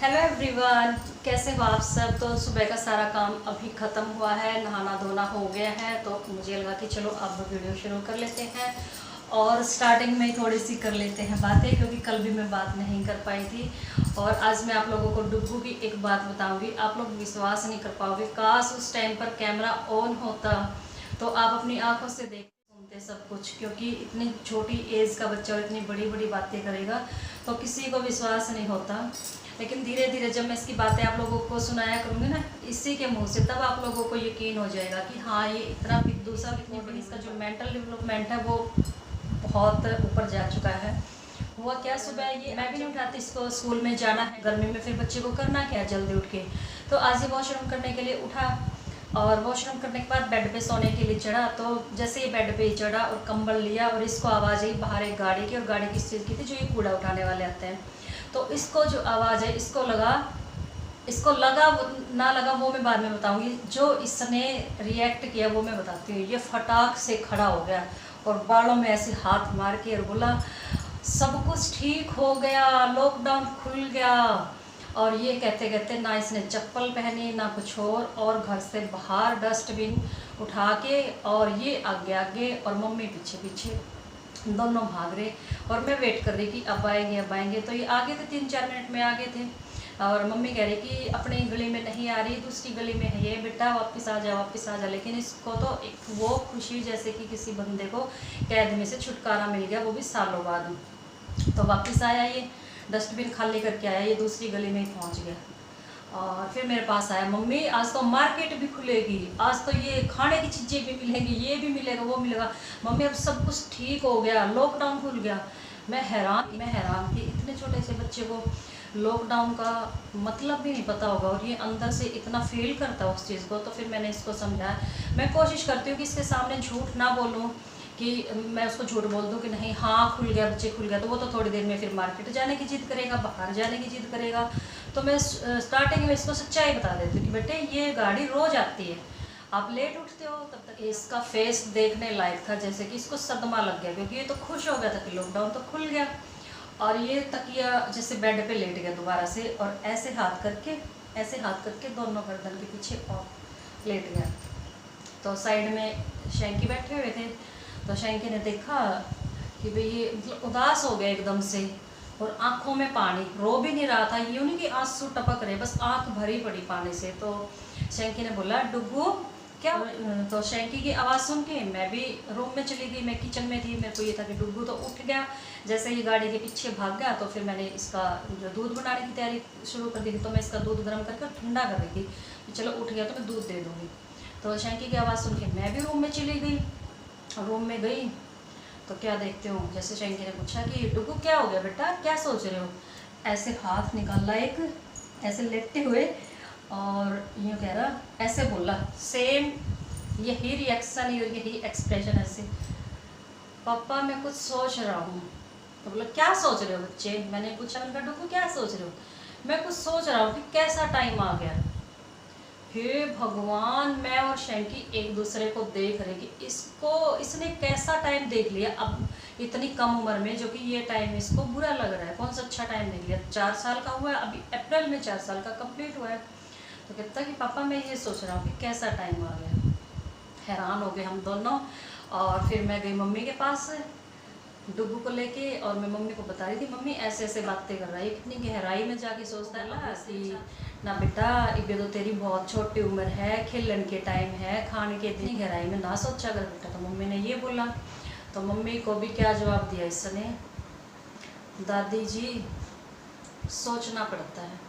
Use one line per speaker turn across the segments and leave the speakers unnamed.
Hello everyone, कैसे हो आप सब। तो सुबह का सारा काम अभी ख़त्म हुआ है, नहाना धोना हो गया है। तो मुझे लगा कि चलो अब वीडियो शुरू कर लेते हैं और स्टार्टिंग में ही थोड़ी सी कर लेते हैं बातें, क्योंकि कल भी मैं बात नहीं कर पाई थी। और आज मैं आप लोगों को डुग्गू की एक बात बताऊंगी, आप लोग विश्वास नहीं कर पाओगे। काश उस टाइम पर कैमरा ऑन होता तो आप अपनी आंखों से देख सुनते सब कुछ, क्योंकि इतनी छोटी एज का बच्चा और इतनी बड़ी बड़ी बातें करेगा तो किसी को विश्वास नहीं होता। लेकिन धीरे धीरे जब मैं इसकी बातें आप लोगों को सुनाया करूँगी ना इसी के मुंह से, तब आप लोगों को यकीन हो जाएगा कि हाँ ये इतना पिद्दू सा, इतनी बड़ी, इसका जो मेंटल डेवलपमेंट है वो बहुत ऊपर जा चुका है। हुआ क्या, सुबह ये मैं भी नहीं उठाती, इसको स्कूल में जाना है गर्मी में, फिर बच्चे को करना क्या है जल्दी उठ के। तो आज ये वॉशरूम करने के लिए उठा और वॉशरूम करने के बाद बेड पे सोने के लिए चढ़ा। तो जैसे ही बेड पे चढ़ा और कंबल लिया और इसको आवाज़ आई बाहर एक गाड़ी की, और गाड़ी किस चीज़ की थी, जो ये कूड़ा उठाने वाले आते हैं। तो इसको जो आवाज़ है इसको लगा ना लगा वो मैं बाद में बताऊंगी। जो इसने रिएक्ट किया वो मैं बताती हूँ। ये फटाक से खड़ा हो गया और बालों में ऐसे हाथ मार के और बोला सब कुछ ठीक हो गया, लॉकडाउन खुल गया। और ये कहते कहते ना इसने चप्पल पहनी ना कुछ और घर से बाहर डस्टबिन उठा के, और ये आगे आगे और मम्मी पीछे पीछे, दोनों भाग रहे। और मैं वेट कर रही कि अब आएंगे। तो ये आगे थे, 3-4 मिनट में आगे थे। और मम्मी कह रही कि अपनी गली में नहीं आ रही, दूसरी गली में है ये, बेटा वापस आ जा वापस आ जा। लेकिन इसको तो एक वो खुशी जैसे कि किसी बंदे को कैद में से छुटकारा मिल गया, वो भी सालों बाद। तो वापस आया, ये डस्टबिन खाली करके आया, ये दूसरी गली में ही पहुँच गया। और फिर मेरे पास आया, मम्मी आज तो मार्केट भी खुलेगी, आज तो ये खाने की चीज़ें भी मिलेंगी, ये भी मिलेगा वो मिलेगा। मम्मी अब सब कुछ ठीक हो गया, लॉकडाउन खुल गया। मैं हैरान कि इतने छोटे से बच्चे को लॉकडाउन का मतलब भी नहीं पता होगा और ये अंदर से इतना फील करता है उस चीज़ को। तो फिर मैंने इसको समझाया। मैं कोशिश करती हूँ कि इसके सामने झूठ ना बोलूँ, कि मैं उसको झूठ बोल दूँ कि नहीं हाँ खुल गया, बच्चे खुल गया। तो वो तो थोड़ी देर में फिर मार्केट जाने की जिद करेगा, बाहर जाने की जिद करेगा। तो मैं स्टार्टिंग में इसको सच्चाई बता देती हूँ कि बेटे ये गाड़ी रोज़ आती है, आप लेट उठते हो तब तक। इसका फेस देखने लायक था, जैसे कि इसको सदमा लग गया, क्योंकि ये तो खुश हो गया था कि लॉकडाउन तो खुल गया। और ये तकिया जैसे बेड पे लेट गया दोबारा से, और ऐसे हाथ करके दोनों गर्दन के पीछे और लेट गया। तो साइड में शैंकी बैठे हुए थे। तो शैंकी ने देखा कि भाई ये मतलब उदास हो गया एकदम से, और आंखों में पानी, रो भी नहीं रहा था, यूँ नहीं कि आंसू टपक रहे, बस आंख भरी पड़ी पानी से। तो शैंकी ने बोला डुग्गू क्या। तो शैंकी की आवाज़ सुन के मैं भी रूम में चली गई, मैं किचन में थी। मेरे को ये था कि डुग्गू तो उठ गया, जैसे ही गाड़ी के पीछे भाग गया। तो फिर मैंने इसका जो दूध बनाने की तैयारी शुरू कर दी थी। तो मैं इसका दूध गर्म करके ठंडा कर रही थी, चलो उठ गया तो मैं दूध दे दूँगी। तो शैंकी की आवाज़ सुन के मैं भी रूम में चली गई। रूम में गई तो क्या देखते हो, जैसे शैंकी ने पूछा कि डुग्गू क्या हो गया बेटा, क्या सोच रहे हो। ऐसे हाथ निकाला एक, ऐसे लेटते हुए, और यूँ कह रहा, ऐसे बोला, सेम यही रिएक्शन, यही एक्सप्रेशन ऐसे, पापा मैं कुछ सोच रहा हूँ। तो बोला क्या सोच रहे हो बच्चे। मैंने पूछा, मैंने कहा डुग्गू क्या सोच रहे हो। मैं कुछ सोच रहा हूँ कि कैसा टाइम आ गया। हे भगवान, मैं और शैंकी एक दूसरे को देख रहे कि इसने कैसा टाइम देख लिया अब इतनी कम उम्र में, जो कि ये टाइम इसको बुरा लग रहा है। कौन सा अच्छा टाइम देख लिया, 4 साल का हुआ है अभी, अप्रैल में 4 साल का कंप्लीट हुआ है। तो कहता कि पापा मैं ये सोच रहा हूँ कि कैसा टाइम आ गया। हैरान हो गए हम दोनों। और फिर मैं गई मम्मी के पास डुग्गू को लेके, और मैं मम्मी को बता रही थी, मम्मी ऐसे ऐसे बातें कर रहा है, इतनी गहराई में जाके सोचता है ना कि ना बेटा इबे तो तेरी बहुत छोटी उम्र है, खेलन के टाइम है, खाने के, इतनी गहराई में ना सोचा कर बेटा। तो मम्मी ने ये बोला। तो मम्मी को भी क्या जवाब दिया इसने, दादी जी सोचना पड़ता है।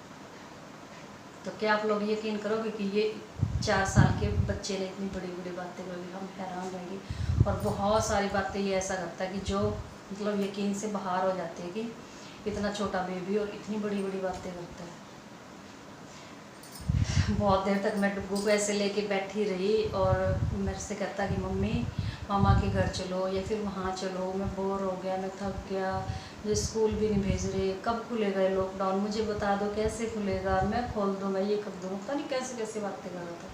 तो क्या आप लोग यकीन करोगे कि ये 4 साल के बच्चे ने इतनी बड़ी बड़ी बातें करी, हम हैरान रहेंगे। और बहुत सारी बातें ये ऐसा करता है कि जो मतलब यकीन से बाहर हो जाते हैं कि इतना छोटा बेबी और इतनी बड़ी बड़ी बातें करता है। बहुत देर तक मैं डुग्गू को ऐसे लेके बैठी रही, और मेरे से कहता कि मम्मी मामा के घर चलो या फिर वहाँ चलो, मैं बोर हो गया, मैं थक गया, मुझे स्कूल भी नहीं भेज रहे, कब खुलेगा ये लॉकडाउन, मुझे बता दो कैसे खुलेगा, मैं खोल दूँ, मैं ये कर दूँ, पता नहीं कैसे कैसे बातें कर रहा था।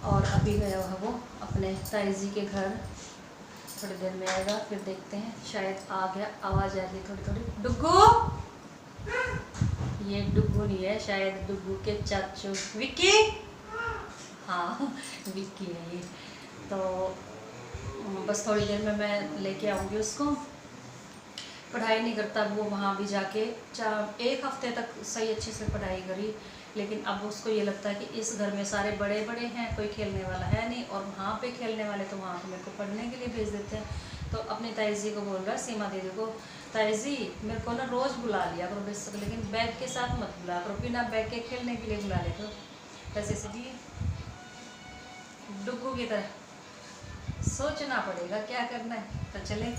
और अभी गया है वो अपने ताई जी के घर, थोड़ी देर में आएगा, फिर देखते हैं, शायद आ गया, आवाज़ आ रही थोड़ी थोड़ी, डुग्गू ये डुग्गू नहीं है, शायद डुग्गू के चाचू विक्की, हाँ विक्की है ये। तो बस थोड़ी देर में मैं लेके आऊँगी उसको। पढ़ाई नहीं करता वो, वहाँ भी जाके 1 हफ्ते तक सही अच्छे से पढ़ाई करी, लेकिन अब उसको ये लगता है कि इस घर में सारे बड़े बड़े हैं, कोई खेलने वाला है नहीं, और वहाँ पे खेलने वाले तो वहाँ पे मेरे को पढ़ने के लिए भेज देते हैं। तो अपनी ताई जी को बोल रहा है, सीमा दीदी को, ताई जी मेरे को ना रोज़ बुला लिया करो बेशक, लेकिन बैग के साथ मत बुला करो, बिना बैग के खेलने के लिए बुला ले करो। वैसे से भी डुग्गू की तरह सोचना पड़ेगा क्या करना है। तो चले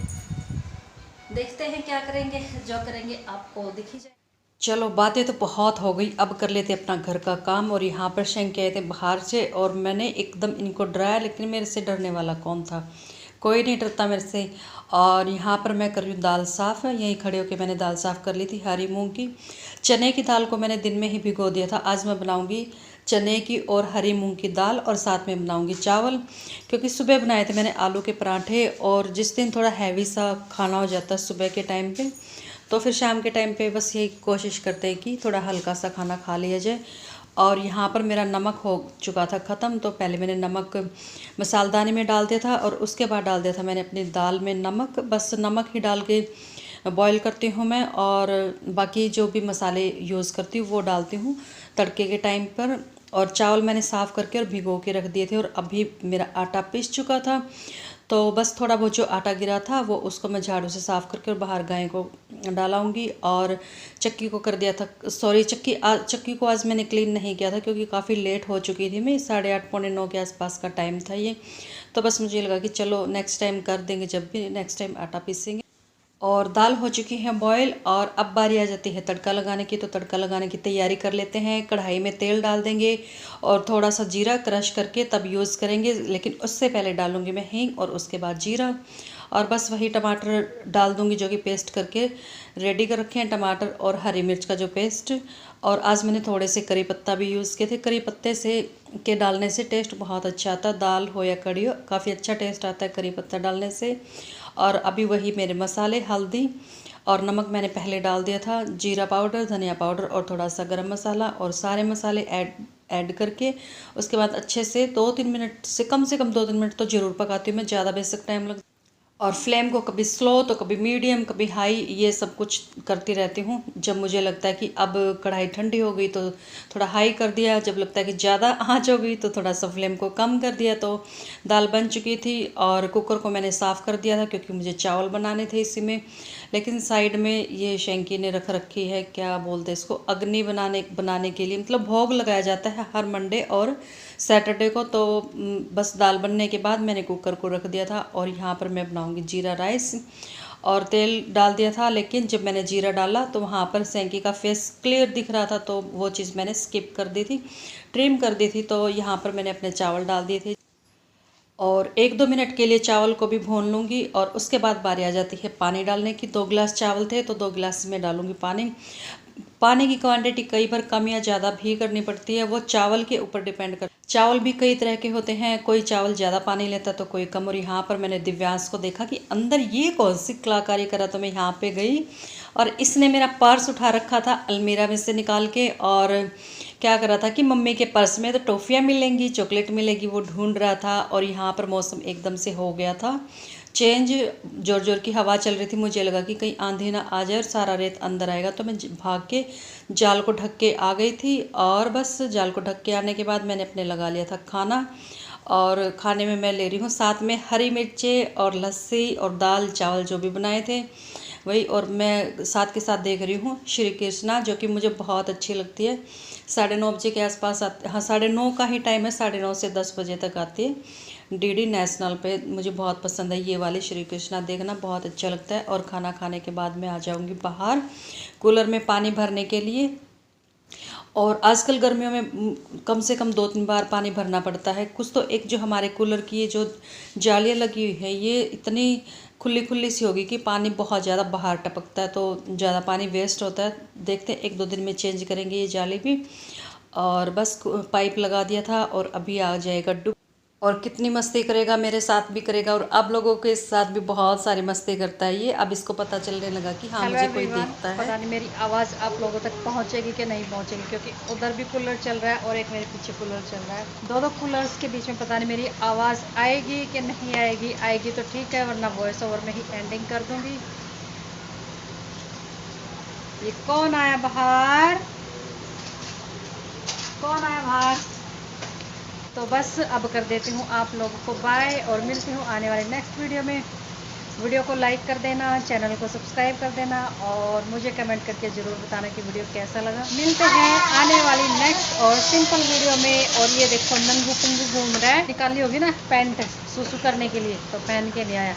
देखते हैं क्या करेंगे, जो करेंगे आपको दिख ही जाए। चलो बातें तो बहुत हो गई, अब कर लेते अपना घर का काम। और यहाँ पर शंक आए थे बाहर से, और मैंने एकदम इनको डराया, लेकिन मेरे से डरने वाला कौन था, कोई नहीं डरता मेरे से। और यहाँ पर मैं कर रही हूँ दाल साफ़, यहीं खड़े होकर मैंने दाल साफ़ कर ली थी हरी मूंग की। चने की दाल को मैंने दिन में ही भिगो दिया था। आज मैं बनाऊँगी चने की और हरी मूंग की दाल, और साथ में बनाऊँगी चावल, क्योंकि सुबह बनाए थे मैंने आलू के पराठे, और जिस दिन थोड़ा हैवी सा खाना हो जाता है सुबह के टाइम पे, तो फिर शाम के टाइम पे बस यही कोशिश करते हैं कि थोड़ा हल्का सा खाना खा लिया जाए। और यहाँ पर मेरा नमक हो चुका था ख़त्म, तो पहले मैंने नमक मसालदानी में डाल दिया था, और उसके बाद डाल दिया था मैंने अपनी दाल में नमक। बस नमक ही डाल के बॉईल करती हूँ मैं, और बाकी जो भी मसाले यूज़ करती हूँ वो डालती हूँ तड़के के टाइम पर। और चावल मैंने साफ़ करके और भिगो के रख दिए थे, और अभी मेरा आटा पिस चुका था, तो बस थोड़ा बहुत जो आटा गिरा था वो उसको मैं झाड़ू से साफ़ करके और बाहर गाय को डालाऊंगी। और चक्की को कर दिया था, सॉरी चक्की को आज मैंने क्लीन नहीं किया था, क्योंकि काफ़ी लेट हो चुकी थी मैं, 8:30 पौने 9 के आसपास का टाइम था ये। तो बस मुझे लगा कि चलो नेक्स्ट टाइम कर देंगे, जब भी नेक्स्ट टाइम आटा पीसेंगे। और दाल हो चुकी है बॉयल, और अब बारी आ जाती है तड़का लगाने की। तो तड़का लगाने की तैयारी कर लेते हैं। कढ़ाई में तेल डाल देंगे, और थोड़ा सा जीरा क्रश करके तब यूज़ करेंगे, लेकिन उससे पहले डालूंगी मैं हींग, और उसके बाद जीरा। और बस वही टमाटर डाल दूंगी जो कि पेस्ट करके रेडी कर रखे हैं, टमाटर और हरी मिर्च का जो पेस्ट। और आज मैंने थोड़े से करी पत्ता भी यूज़ किए थे। करी पत्ते से के डालने से टेस्ट बहुत अच्छा आता है, दाल हो या कड़ी हो, काफ़ी अच्छा टेस्ट आता है करी पत्ता डालने से। और अभी वही मेरे मसाले, हल्दी और नमक मैंने पहले डाल दिया था, जीरा पाउडर, धनिया पाउडर और थोड़ा सा गरम मसाला, और सारे मसाले ऐड करके उसके बाद अच्छे से 2-3 मिनट से कम 2-3 मिनट तो ज़रूर पकाती हूँ मैं, ज़्यादा बेशक टाइम लग। और फ्लेम को कभी स्लो तो कभी मीडियम कभी हाई, ये सब कुछ करती रहती हूँ। जब मुझे लगता है कि अब कढ़ाई ठंडी हो गई तो थोड़ा हाई कर दिया, जब लगता है कि ज़्यादा आँच हो गई तो थोड़ा सा फ्लेम को कम कर दिया। तो दाल बन चुकी थी, और कुकर को मैंने साफ़ कर दिया था क्योंकि मुझे चावल बनाने थे इसी में। लेकिन साइड में ये शैंकी ने रख रखी है, क्या बोलते हैं इसको, अग्नि बनाने के लिए, मतलब भोग लगाया जाता है हर मंडे और सैटरडे को। तो बस दाल बनने के बाद मैंने कुकर को रख दिया था, और यहाँ पर मैं बनाऊंगी जीरा राइस। और तेल डाल दिया था, लेकिन जब मैंने जीरा डाला तो वहाँ पर शैंकी का फेस क्लियर दिख रहा था, तो वो चीज़ मैंने स्किप कर दी थी, ट्रिम कर दी थी। तो यहाँ पर मैंने अपने चावल डाल दिए थे, और 1-2 मिनट के लिए चावल को भी भून लूँगी। और उसके बाद बारी आ जाती है पानी डालने की। 2 गिलास चावल थे तो 2 गिलास में डालूँगी पानी। पानी की क्वांटिटी कई बार कम या ज़्यादा भी करनी पड़ती है, वो चावल के ऊपर डिपेंड कर। चावल भी कई तरह के होते हैं, कोई चावल ज़्यादा पानी लेता तो कोई कम। और यहाँ पर मैंने दिव्यांश को देखा कि अंदर ये कौन सी कलाकारी करा, तो मैं यहाँ पे गई, और इसने मेरा पर्स उठा रखा था अलमीरा में से निकाल के, और क्या कर रहा था कि मम्मी के पर्स में तो टॉफ़ियाँ मिलेंगी, चॉकलेट मिलेगी, वो ढूंढ रहा था। और यहाँ पर मौसम एकदम से हो गया था चेंज, जोर जोर की हवा चल रही थी। मुझे लगा कि कहीं आंधी ना आ जाए और सारा रेत अंदर आएगा, तो मैं भाग के जाल को ढक के आ गई थी। और बस जाल को ढक के आने के बाद मैंने अपने लगा लिया था खाना, और खाने में मैं ले रही हूँ साथ में हरी मिर्चें और लस्सी और दाल चावल जो भी बनाए थे वही। और मैं साथ के साथ देख रही हूँ श्री कृष्णा, जो कि मुझे बहुत अच्छी लगती है। 9:30 बजे के आसपास आती, हाँ 9:30 का ही टाइम है, 9:30 से 10 बजे तक आती है डीडी नेशनल पे। मुझे बहुत पसंद है ये वाली श्री कृष्णा, देखना बहुत अच्छा लगता है। और खाना खाने के बाद मैं आ जाऊँगी बाहर कूलर में पानी भरने के लिए। और आजकल गर्मियों में कम से कम 2-3 बार पानी भरना पड़ता है। कुछ तो एक जो हमारे कूलर की जो जालियाँ लगी हुई है ये इतनी खुली खुली सी होगी कि पानी बहुत ज़्यादा बाहर टपकता है, तो ज़्यादा पानी वेस्ट होता है। देखते हैं 1-2 दिन में चेंज करेंगे ये जाली भी। और बस पाइप लगा दिया था, और अभी आ जाएगा डुब। और कितनी मस्ती करेगा, मेरे साथ भी करेगा और आप लोगों के साथ भी बहुत सारी मस्ती करता है ये। अब इसको पता चलने लगा कि हाँ मुझे कोई देखता है। पता नहीं मेरी आवाज़ आप लोगों तक पहुंचेगी कि नहीं पहुंचेगी, क्योंकि उधर भी कूलर चल रहा है और एक मेरे पीछे कूलर चल रहा है। दो कूलर्स के बीच में पता नहीं मेरी आवाज़ आएगी कि नहीं आएगी। आएगी तो ठीक है, वरना वॉइस ओवर में ही एंडिंग कर दूँगी। ये कौन आया बाहर, कौन आया बाहर? तो बस अब कर देती हूँ आप लोगों को बाय और मिलती हूँ आने वाले नेक्स्ट वीडियो में। वीडियो को लाइक कर देना, चैनल को सब्सक्राइब कर देना और मुझे कमेंट करके ज़रूर बताना कि वीडियो कैसा लगा। मिलते हैं आने वाली नेक्स्ट और सिंपल वीडियो में। और ये देखो नंगू पुंगू घूम रहा है, निकाली होगी ना पैंट सुसु करने के लिए, तो पहन के नहीं आया।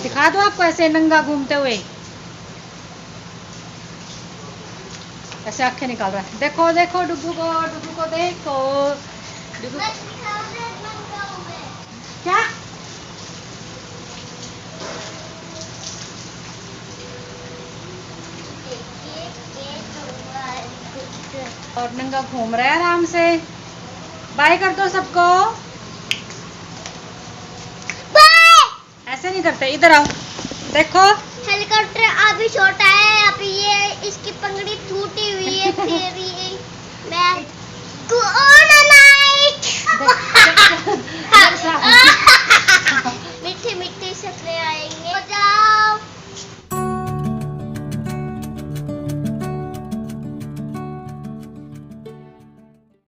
दिखा दो आपको ऐसे नंगा घूमते हुए, ऐसे आंखें निकाल रहा है। देखो देखो डुगू को, डुगू को देखो, डुगू क्या और नंगा घूम रहा है आराम से। बाय कर दो सबको। ऐसे नहीं करते, इधर आओ देखो।
हेलीकॉप्टर अभी छोटा है, अभी ये इसकी पंखड़ी टूटी हुई है, फिर